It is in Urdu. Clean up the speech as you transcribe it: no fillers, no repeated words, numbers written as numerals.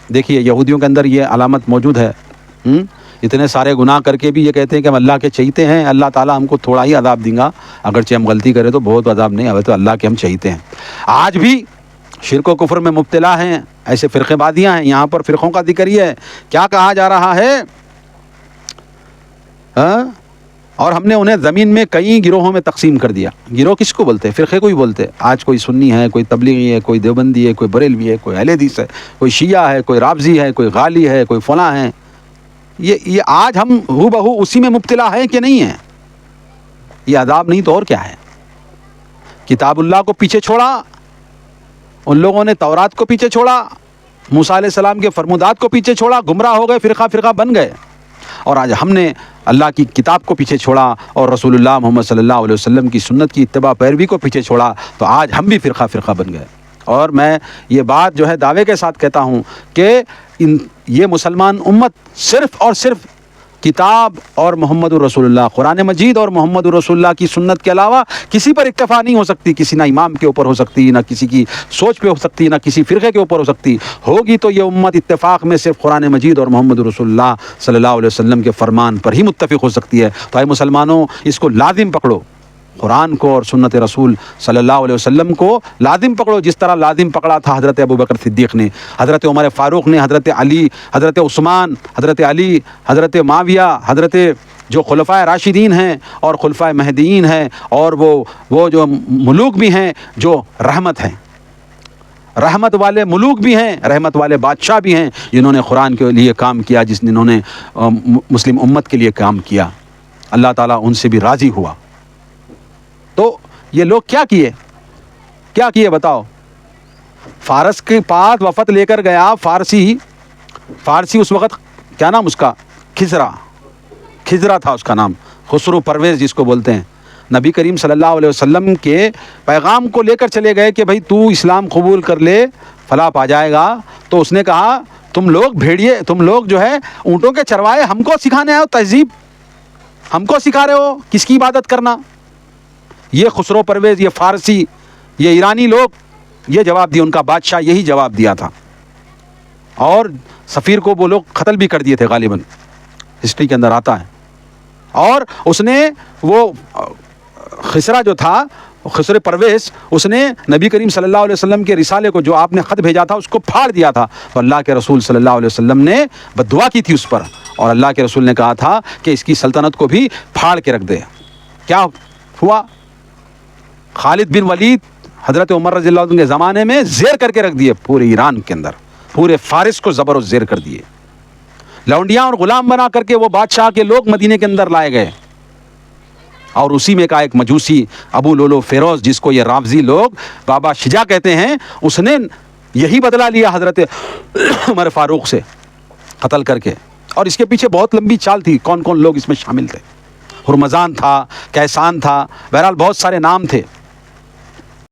دیکھیے یہودیوں کے اندر یہ علامت موجود ہے، اتنے سارے گناہ کر کے بھی یہ کہتے ہیں کہ ہم اللہ کے چہیتے ہیں، اللہ تعالیٰ ہم کو تھوڑا ہی عذاب دیں گا، اگرچہ ہم غلطی کریں تو بہت عذاب نہیں، اب تو اللہ کے ہم چہیتے ہیں۔ آج بھی شرک و کفر میں مبتلا ہیں، ایسے فرقے بازیاں ہیں۔ یہاں پر فرقوں کا ذکر ہی ہے، کیا کہا جا رہا ہے؟ اور ہم نے انہیں زمین میں کئی گروہوں میں تقسیم کر دیا۔ گروہ کس کو بولتے ہیں؟ فرقے کو ہی بولتے ہیں۔ آج کوئی سنی ہے، کوئی تبلیغی ہے، کوئی دیوبندی ہے، کوئی بریلوی ہے، کوئی اہل حدیث ہے، کوئی شیعہ ہے، کوئی رافضی ہے، کوئی غالی ہے، کوئی فلاں ہے۔ یہ آج ہم ہو بہو اسی میں مبتلا ہیں کہ نہیں ہیں؟ یہ عذاب نہیں تو اور کیا ہے؟ کتاب اللہ کو پیچھے چھوڑا، ان لوگوں نے تورات کو پیچھے چھوڑا، موسیٰ علیہ السلام کے فرمودات کو پیچھے چھوڑا، گمراہ ہو گئے، فرقہ فرقہ بن گئے۔ اور آج ہم نے اللہ کی کتاب کو پیچھے چھوڑا اور رسول اللہ محمد صلی اللہ علیہ وسلم کی سنت کی اتباع پیروی کو پیچھے چھوڑا، تو آج ہم بھی فرقہ فرقہ بن گئے۔ اور میں یہ بات جو ہے دعوے کے ساتھ کہتا ہوں کہ یہ مسلمان امت صرف اور صرف کتاب اور محمد الرسول اللہ، قرآن مجید اور محمد الرسول اللہ کی سنت کے علاوہ کسی پر اکتفا نہیں ہو سکتی۔ کسی نہ امام کے اوپر ہو سکتی، نہ کسی کی سوچ پہ ہو سکتی، نہ کسی فرقے کے اوپر ہو سکتی۔ ہوگی تو یہ امت اتفاق میں صرف قرآن مجید اور محمد الرسول اللہ صلی اللہ علیہ وسلم کے فرمان پر ہی متفق ہو سکتی ہے۔ تو اے مسلمانوں، اس کو لازم پکڑو، قرآن کو اور سنت رسول صلی اللہ علیہ وسلم کو لازم پکڑو، جس طرح لازم پکڑا تھا حضرت ابوبکر صدیق نے، حضرت عمر فاروق نے، حضرت علی، حضرت عثمان، حضرت علی، حضرت معاویہ، حضرت جو خلفائے راشدین ہیں اور خلفائے مہدیین ہیں، اور وہ جو ملوک بھی ہیں جو رحمت ہیں، رحمت والے ملوک بھی ہیں، رحمت والے بادشاہ بھی ہیں، جنہوں نے قرآن کے لیے کام کیا، جنہوں نے مسلم امت کے لیے کام کیا۔ اللہ تعالیٰ ان سے بھی راضی ہوا۔ تو یہ لوگ کیا کیے بتاؤ؟ فارس کے پاس وفد لے کر گیا فارسی اس وقت، کیا نام اس کا؟ کھزرا تھا اس کا نام، خسرو پرویز جس کو بولتے ہیں۔ نبی کریم صلی اللہ علیہ وسلم کے پیغام کو لے کر چلے گئے کہ بھائی تو اسلام قبول کر لے، فلاح پا جائے گا۔ تو اس نے کہا تم لوگ جو ہے اونٹوں کے چروائے، ہم کو سکھانے آئے ہو تہذیب، ہم کو سکھا رہے ہو کس کی عبادت کرنا؟ یہ خسرو پرویز، یہ فارسی، یہ ایرانی لوگ یہ جواب دیا، ان کا بادشاہ یہی جواب دیا تھا، اور سفیر کو وہ لوگ قتل بھی کر دیے تھے، غالباً ہسٹری کے اندر آتا ہے۔ اور اس نے وہ خسرا جو تھا، خسر پرویز، اس نے نبی کریم صلی اللہ علیہ وسلم کے رسالے کو، جو آپ نے خط بھیجا تھا، اس کو پھاڑ دیا تھا۔ تو اللہ کے رسول صلی اللہ علیہ وسلم نے بددعا کی تھی اس پر، اور اللہ کے رسول نے کہا تھا کہ اس کی سلطنت کو بھی پھاڑ کے رکھ دے۔ کیا ہوا؟ خالد بن ولید حضرت عمر رضی اللہ عنہ کے زمانے میں زیر کر کے رکھ دیے، پورے ایران کے اندر پورے فارس کو زبر و زیر کر دیے، لونڈیاں اور غلام بنا کر کے وہ بادشاہ کے لوگ مدینے کے اندر لائے گئے۔ اور اسی میں کا ایک مجوسی ابو لولو فیروز، جس کو یہ رافضی لوگ بابا شجاع کہتے ہیں، اس نے یہی بدلہ لیا حضرت عمر فاروق سے قتل کر کے۔ اور اس کے پیچھے بہت لمبی چال تھی، کون کون لوگ اس میں شامل تھے۔ ہرمزان تھا، کیسان تھا، بہرحال بہت سارے نام تھے۔